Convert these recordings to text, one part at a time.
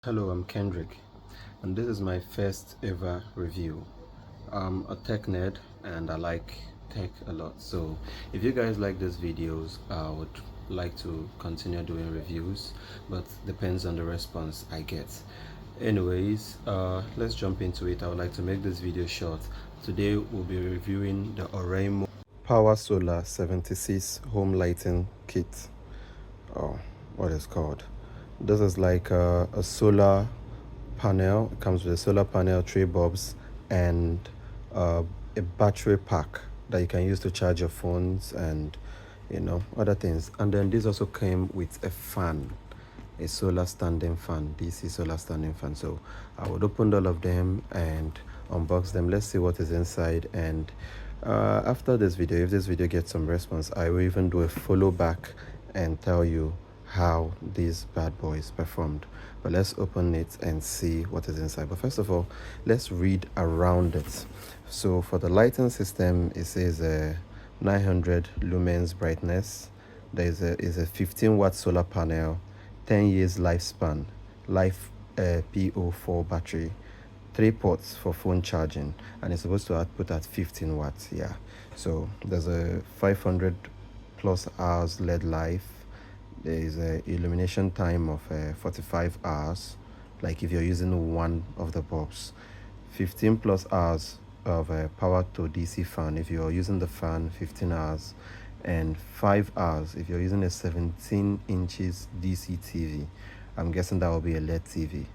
Hello, I'm Kendrick, and this is my first ever review. I'm a tech nerd and I like tech a lot. So, if you guys like these videos, I would like to continue doing reviews, but depends on the response I get. Anyways, let's jump into it. I would like to make this video short. Today, we'll be reviewing the Oraimo powerSolar 76 home lighting kit, or what it's called. This is like a solar panel. It comes with a solar panel, three bulbs, and uh, a battery pack that you can use to charge your phones and other things. And then this also came with a fan, a solar standing fan, DC solar standing fan. So I would open all of them and unbox them. Let's see what is inside. And after this video, if this video gets some response, I will even do a follow back and tell you how these bad boys performed. But let's open it and see what is inside. But first of all, let's read around it. So for the lighting system, it says 900 lumens brightness. There is a 15-watt solar panel, 10 years lifespan, life PO4 battery, 3 ports for phone charging, and it's supposed to output at 15 watts. Yeah, so there's a 500 plus hours LED life. There is a illumination time of 45 hours, like if you're using one of the bulbs. 15 plus hours of power to DC fan if you're using the fan, 15 hours, and 5 hours if you're using a 17 inches DC TV. I'm guessing that will be a LED TV.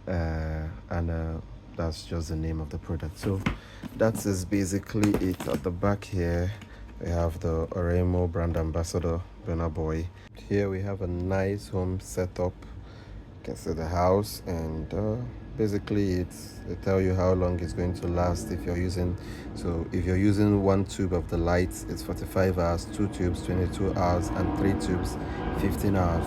And that's just the name of the product. So that is basically it. At the back here we have the Oraimo brand ambassador Burna Boy. Here we have a nice home setup. You can see the house, and basically they tell you how long it's going to last if you're using. So if you're using one tube of the lights, it's 45 hours, 2 tubes 22 hours, and 3 tubes 15 hours.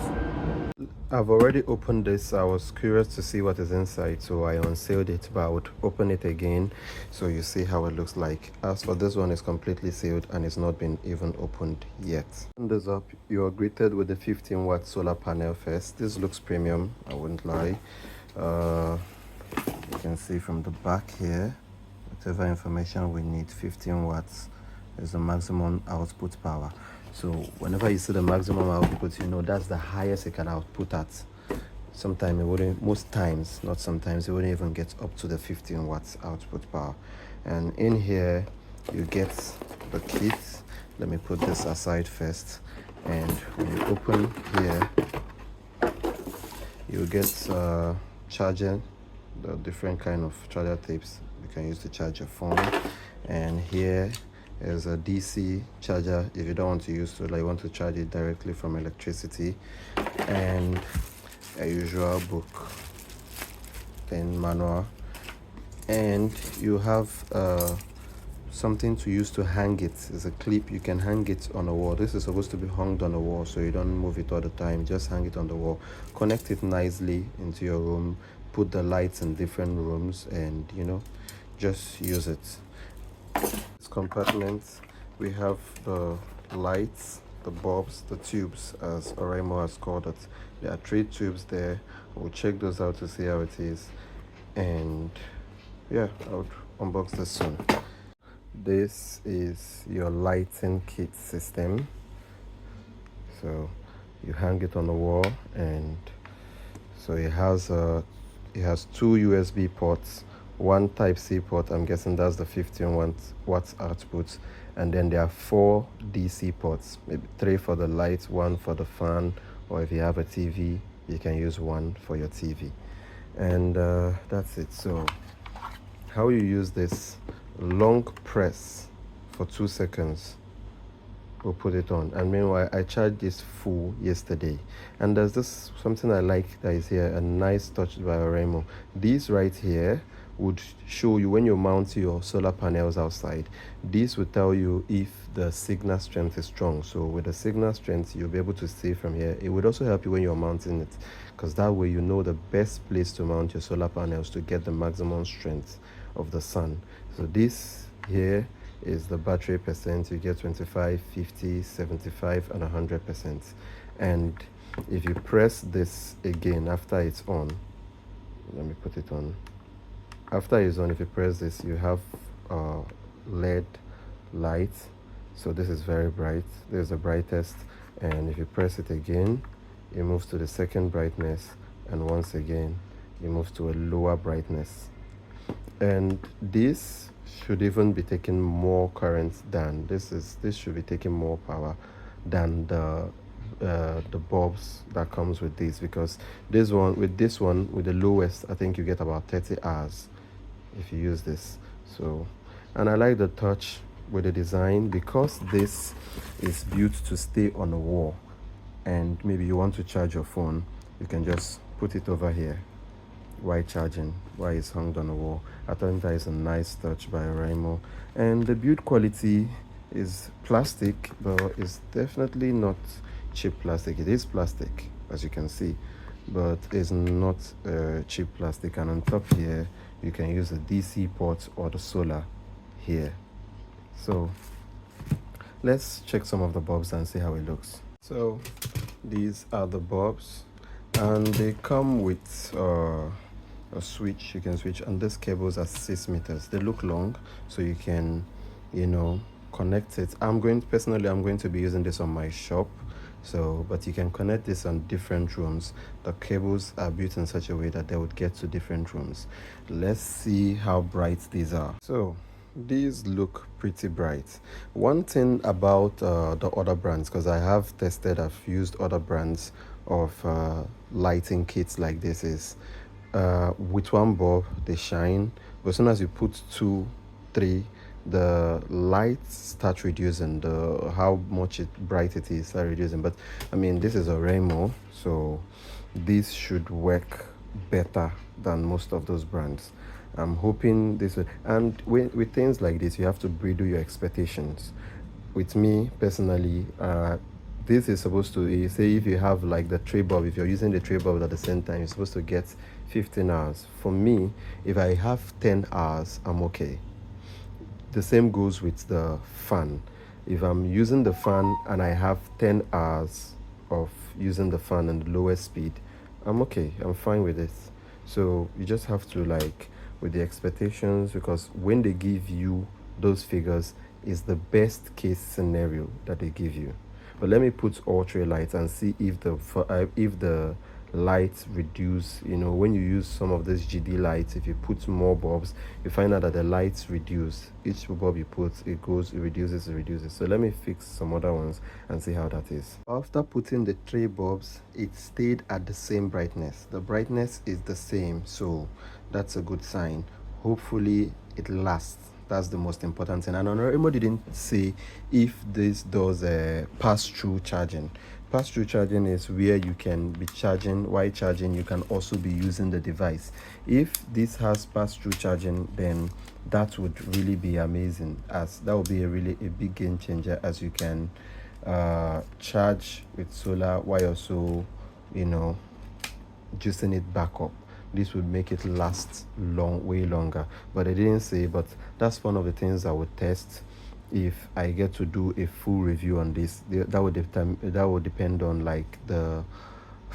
I've already opened this. I was curious to see what is inside, so I unsealed it, but I would open it again so you see how it looks like. As for this one, it's completely sealed and it's not been even opened yet. Open this up, you are greeted with the 15-watt solar panel first. This looks premium, I wouldn't lie. You can see from the back here, whatever information we need, 15 watts is the maximum output power. So whenever you see the maximum output, you know that's the highest it can output at. Sometimes it wouldn't, most times, not sometimes, it wouldn't even get up to the 15 watts output power. And in here you get the kit. Let me put this aside first. And when you open here, you get charging, the different kind of charger tapes you can use to charge your phone. And here is a DC charger if you don't want to use solar, you want to charge it directly from electricity, and a usual book, then manual, and you have something to use to hang it. It's a clip, you can hang it on a wall. This is supposed to be hung on a wall so you don't move it all the time, just hang it on the wall. Connect it nicely into your room, put the lights in different rooms, and just use it. This compartment, we have the lights, the bulbs, the tubes, as Oraimo has called it. There are 3 tubes there. We'll check those out to see how it is, and yeah, I'll unbox this soon. This is your lighting kit system. So you hang it on the wall, and so it has 2 USB ports, one Type-C port. I'm guessing that's the 15 watts output, and then there are 4 DC ports, maybe 3 for the lights, 1 for the fan, or if you have a TV, you can use 1 for your TV. And that's it. So how you use this: long press for 2 seconds, we'll put it on. And meanwhile, I charged this full yesterday, and there's this something I like that is here, a nice touch by Oraimo. These right here would show you when you mount your solar panels outside. This will tell you if the signal strength is strong. So with the signal strength, you'll be able to see from here. It would also help you when you're mounting it, because that way you know the best place to mount your solar panels to get the maximum strength of the sun. So this here is the battery percent. You get 25, 50, 75, and 100%. And If you press this again after it's on, let me put it on. After it's on, if you press this, you have LED light. So this is very bright. This is the brightest. And if you press it again, it moves to the second brightness, and once again it moves to a lower brightness. And this should even be taking more current than this should be taking more power than the bulbs that comes with this, because this one with the lowest, I think you get about 30 hours if you use this. So, and I like the touch with the design, because this is built to stay on the wall, and maybe you want to charge your phone, you can just put it over here while charging, while it's hung on the wall. I think that is a nice touch by Oraimo. And the build quality is plastic, but it's definitely not cheap plastic. It is plastic, as you can see, but it's not cheap plastic. And on top here, you can use the DC port or the solar here. So let's check some of the bulbs and see how it looks. So these are the bulbs, and they come with a switch. You can switch, and these cables are 6 meters. They look long, so you can, connect it. I'm going to be using this on my shop, so but you can connect this on different rooms. The cables are built in such a way that they would get to different rooms. Let's see how bright these are. So these look pretty bright. One thing about the other brands, because I've used other brands of lighting kits like this, is with one bulb they shine, but as soon as you put 2, 3, the lights start reducing. The how much bright it is start reducing. But I mean, this is a Oraimo, so this should work better than most of those brands. I'm hoping this will, and with things like this, you have to bridle your expectations. With me personally, this is supposed to say, if you have like the tray bulb, if you're using the tray bulb at the same time, you're supposed to get 15 hours. For me, if I have 10 hours, I'm okay. The same goes with the fan. If I'm using the fan and I have 10 hours of using the fan and the lowest speed, I'm okay. I'm fine with it. So you just have to, like, with the expectations, because when they give you those figures, is the best case scenario that they give you. But let me put all 3 lights and see if the lights reduce. When you use some of these GD lights, if you put more bulbs, you find out that the lights reduce. Each bulb you put, it reduces. So let me fix some other ones and see how that is. After putting the 3 bulbs, it stayed at the same brightness. The brightness is the same, so that's a good sign. Hopefully it lasts. That's the most important thing. And Oraimo didn't say if this does pass-through charging. Pass-through charging is where you can be charging. While charging, you can also be using the device. If this has pass-through charging, then that would really be amazing, as that would be a big game changer, as you can charge with solar while also juicing it back up. This would make it last way longer. But they didn't say, but that's one of the things I would test if I get to do a full review on this. That would depend on like the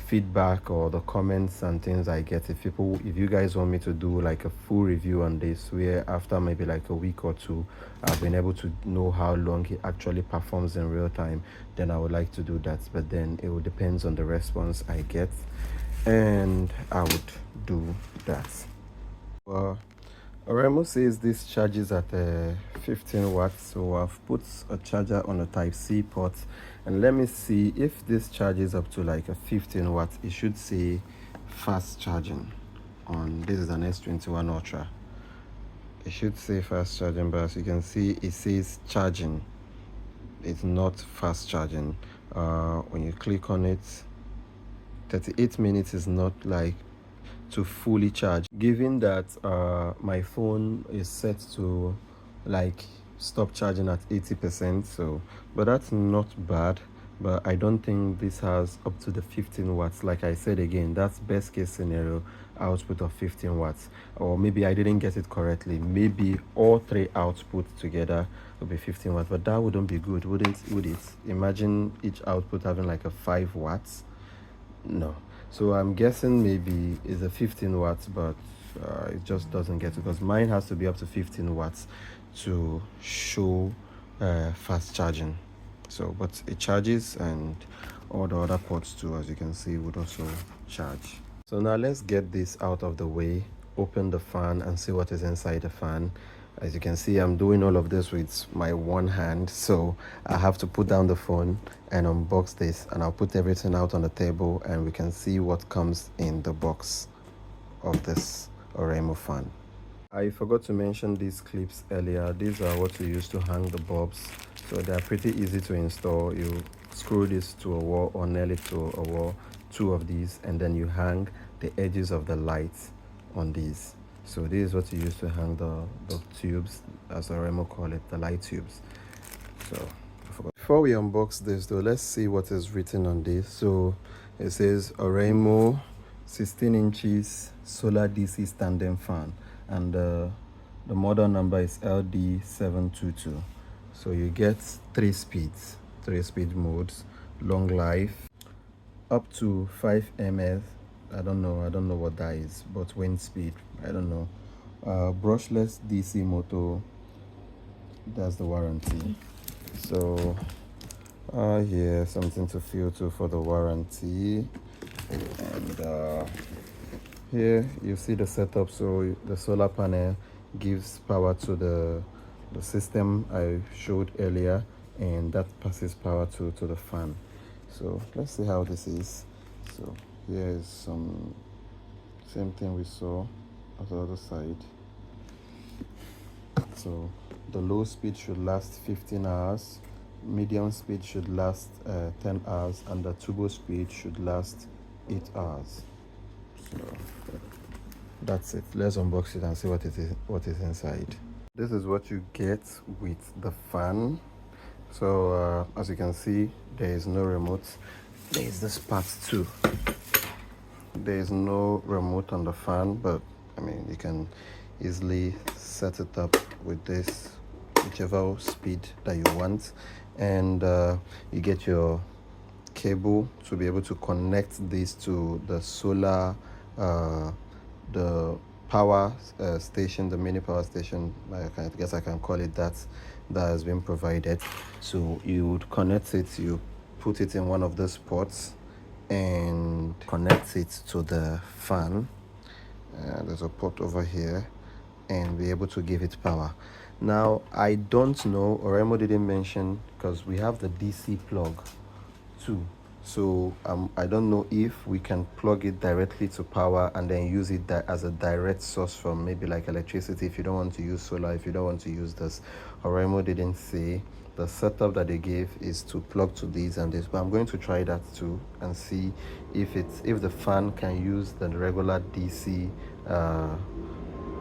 feedback or the comments and things I get. If you guys want me to do like a full review on this, where after maybe like a week or 2 I've been able to know how long it actually performs in real time, then I would like to do that. But then it will depends on the response I get, and I would do that. Well, Oraimo says this charges at 15 watts, so I've put a charger on a Type-C port, and let me see if this charges up to like a 15 watts. It should say fast charging on this. Is an S21 Ultra. It should say fast charging, but as you can see, it says charging. It's not fast charging. When you click on it, 38 minutes is not like to fully charge, given that my phone is set to like stop charging at 80%. So, but that's not bad. But I don't think this has up to the 15 watts. Like I said again, that's best case scenario output of 15 watts. Or maybe I didn't get it correctly. Maybe all 3 outputs together would be 15 watts, but that wouldn't be good, would it? Imagine each output having like a 5 watts. No. So I'm guessing maybe it's a 15 watts, but it just doesn't get it because mine has to be up to 15 watts to show fast charging. So but it charges, and all the other ports too, as you can see, would also charge. So now let's get this out of the way, open the fan and see what is inside the fan. As you can see, I'm doing all of this with my one hand, so I have to put down the phone and unbox this, and I'll put everything out on the table and we can see what comes in the box of this Oraimo fan. I forgot to mention these clips earlier. These are what you use to hang the bulbs, so they're pretty easy to install. You screw this to a wall or nail it to a wall, two of these, and then you hang the edges of the lights on these. So this is what you use to hang the tubes, as Oraimo call it, the light tubes. So before we unbox this though, let's see what is written on this. So it says Oraimo 16 inches solar DC standing fan, and the model number is LD722. So you get 3 speeds, 3 speed modes, long life, up to 5 ms. I don't know what that is, but wind speed, I don't know. Brushless DC motor, that's the warranty. So here something to feel to for the warranty, and here you see the setup. So the solar panel gives power to the system I showed earlier, and that passes power to the fan. So let's see how this is. So here is some same thing we saw on the other side. So the low speed should last 15 hours, medium speed should last 10 hours, and the turbo speed should last 8 hours. So that's it. Let's unbox it and see what is inside. This is what you get with the fan. So as you can see, there is no remote. There is this part too. There is no remote on the fan, but I mean, you can easily set it up with this, whichever speed that you want, and you get your cable to be able to connect this to the solar, the power station, the mini power station, I guess I can call it that has been provided. So you would connect it, you put it in one of those ports and connect it to the fan. There's a port over here, and be able to give it power. Now I don't know, Oraimo didn't mention, because we have the DC plug too. So I don't know if we can plug it directly to power and then use it as a direct source from maybe like electricity, if you don't want to use solar, if you don't want to use this. Oraimo didn't say. The setup that they gave is to plug to these and this, but I'm going to try that too and see if the fan can use the regular DC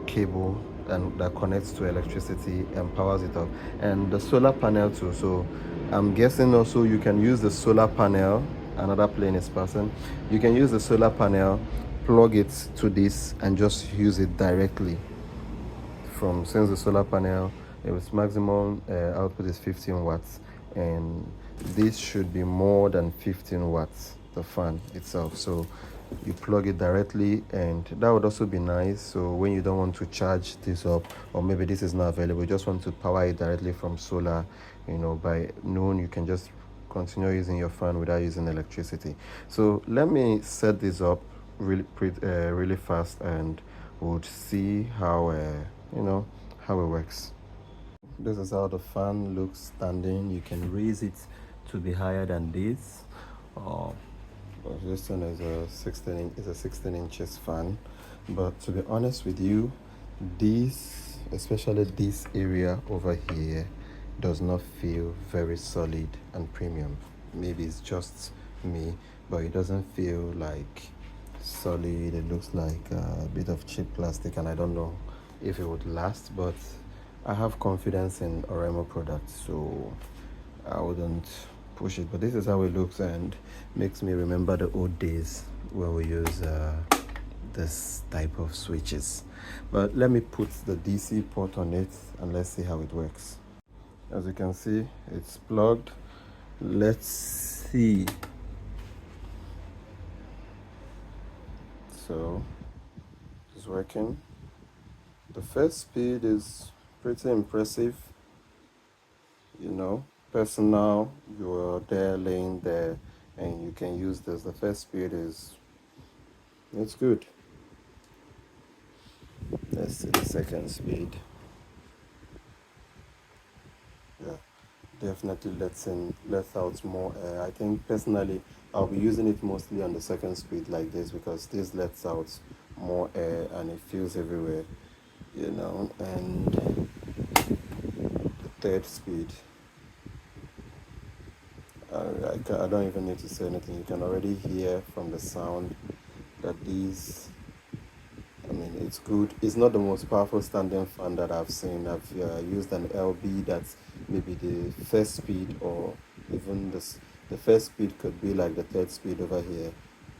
cable and that connects to electricity and powers it up, and the solar panel too. So I'm guessing also you can use the solar panel. Another plane is passing. You can use the solar panel, plug it to this, and just use it directly from, since the solar panel, its maximum output is 15 watts, and this should be more than 15 watts, the fan itself. So you plug it directly, and that would also be nice. So when you don't want to charge this up, or maybe this is not available, you just want to power it directly from solar, by noon you can just continue using your fan without using electricity. So let me set this up really fast, and we'll see how how it works. This is how the fan looks standing. You can raise it to be higher than this. This one is a 16 inches fan, but to be honest with you, this, especially this area over here, does not feel very solid and premium. Maybe it's just me, but it doesn't feel like solid. It looks like a bit of cheap plastic, and I don't know if it would last, but I have confidence in Oraimo products, so I wouldn't push it. But this is how it looks, and makes me remember the old days where we use this type of switches. But let me put the DC port on it and let's see how it works. As you can see, it's plugged. Let's see. So it's working. The first speed is pretty impressive, you know. Personal, you're there laying there and you can use this. The first speed is, it's good. Let's see the second speed. Yeah, definitely lets out more air. I think personally I'll be using it mostly on the second speed like this, because this lets out more air and it fills everywhere, you know. And the third speed, I don't even need to say anything. You can already hear from the sound that these, I mean, it's good. It's not the most powerful standing fan that I've seen. I've used an LB that's maybe the first speed, or even the first speed could be like the third speed over here.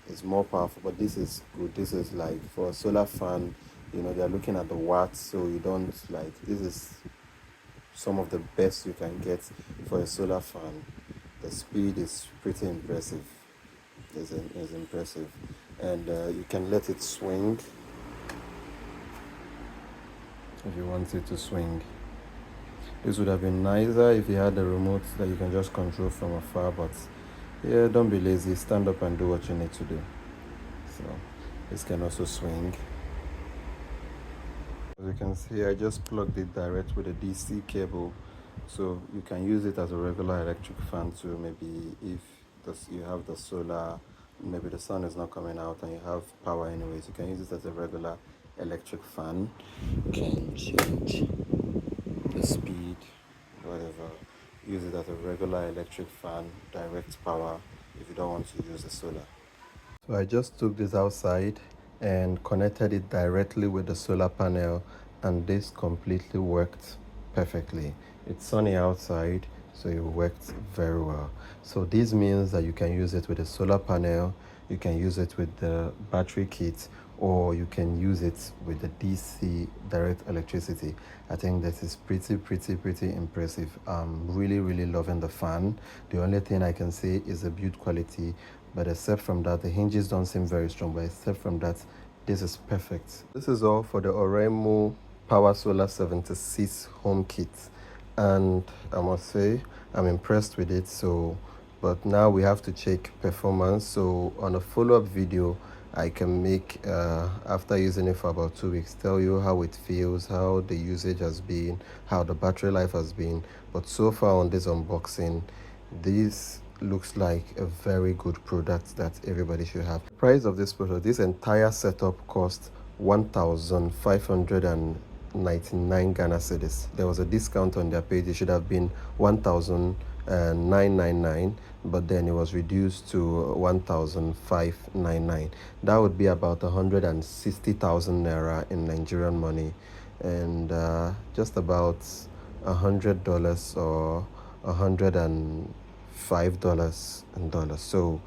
It's more powerful, but this is good. This is like for a solar fan, you know, they're looking at the watts, so you don't like, this is some of the best you can get for a solar fan. The speed is pretty impressive. Is impressive, and you can let it swing if you want it to swing. This would have been nicer if you had a remote that you can just control from afar, but yeah, don't be lazy. Stand up and do what you need to do. So this can also swing. As you can see, I just plugged it direct with a DC cable, so you can use it as a regular electric fan too. Maybe if you have the solar, maybe the sun is not coming out and you have power anyways, you can use it as a regular electric fan. You can change the speed, whatever. Use it as a regular electric fan, direct power, if you don't want to use the solar. So I just took this outside and connected it directly with the solar panel, and this completely worked perfectly. It's sunny outside, so it worked very well. So this means that you can use it with a solar panel, you can use it with the battery kit, or you can use it with the DC direct electricity. I think this is pretty impressive. I'm really loving the fan. The only thing I can say is the build quality, but except from that, the hinges don't seem very strong, but except from that, this is perfect. This is all for the Oraimo powerSolar 76 home kit, and I must say I'm impressed with it. So but now we have to check performance. So on a follow-up video, I can make after using it for about 2 weeks, tell you how it feels, how the usage has been, how the battery life has been. But so far on this unboxing, this looks like a very good product that everybody should have. The price of this product, this entire setup cost 1,599 Ghana cedis. There was a discount on their page. It should have been 1,999, but then it was reduced to 1,599. That would be about 160,000 naira in Nigerian money, and just about $100 or $105 in dollars. So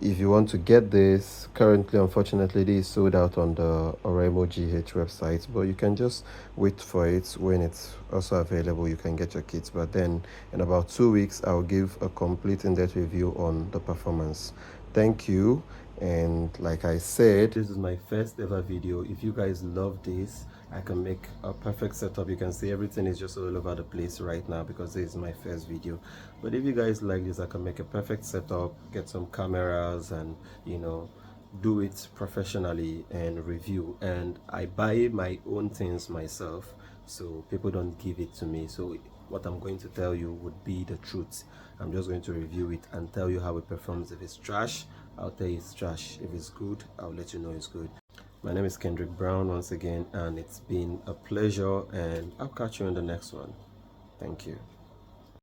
if you want to get this, currently unfortunately this is sold out on the Oraimo GH website, but you can just wait for it. When it's also available, you can get your kits. But then in about 2 weeks, I'll give a complete in-depth review on the performance. Thank you. And like I said, this is my first ever video. If you guys love this, I can make a perfect setup. You can see everything is just all over the place right now because this is my first video. But if you guys like this, I can make a perfect setup, get some cameras, and you know, do it professionally and review. And I buy my own things myself, so people don't give it to me. So what I'm going to tell you would be the truth. I'm just going to review it and tell you how it performs. If it's trash, I'll tell you it's trash. If it's good, I'll let you know it's good. My name is Kendrick Brown once again, and it's been a pleasure, and I'll catch you in the next one. Thank you.